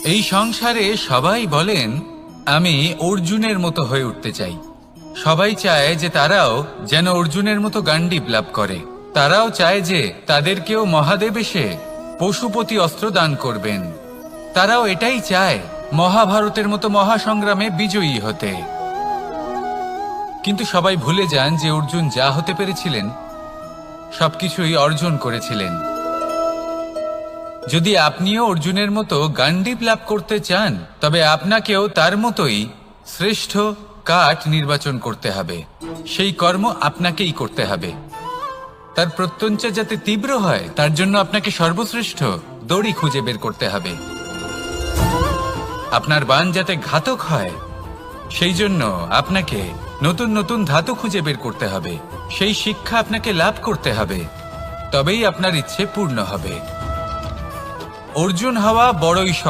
এই সংসারে সবাই বলেন আমি অর্জুনের মতো হয়ে উঠতে চাই। সবাই চায় যে তারাও যেন অর্জুনের মতো গান্ডীব লাভ করে। তারাও চায় যে তাদেরকেও মহাদেব এসে পশুপতি অস্ত্র দান করবেন। তারাও এটাই চায় মহাভারতের মতো মহাসংগ্রামে বিজয়ী হতে। কিন্তু সবাই ভুলে যান যে অর্জুন যা হতে পেরেছিলেন সবকিছুই অর্জন করেছিলেন। যদি আপনিও অর্জুনের মতো গান্ডীব লাভ করতে চান তবে আপনাকেও তার মতোই শ্রেষ্ঠ কাঠ নির্বাচন করতে হবে। সেই কর্ম আপনাকেই করতে হবে। তার প্রত্যঞ্চা যাতে তীব্র হয় তার জন্য আপনাকে সর্বশ্রেষ্ঠ দড়ি খুঁজে বের করতে হবে। আপনার বাণ যাতে ঘাতক হয় সেই জন্য আপনাকে নতুন নতুন ধাতু খুঁজে বের করতে হবে। সেই শিক্ষা আপনাকে লাভ করতে হবে, তবেই আপনার ইচ্ছে পূর্ণ হবে। অর্জুন হওয়া বড়ই সরল।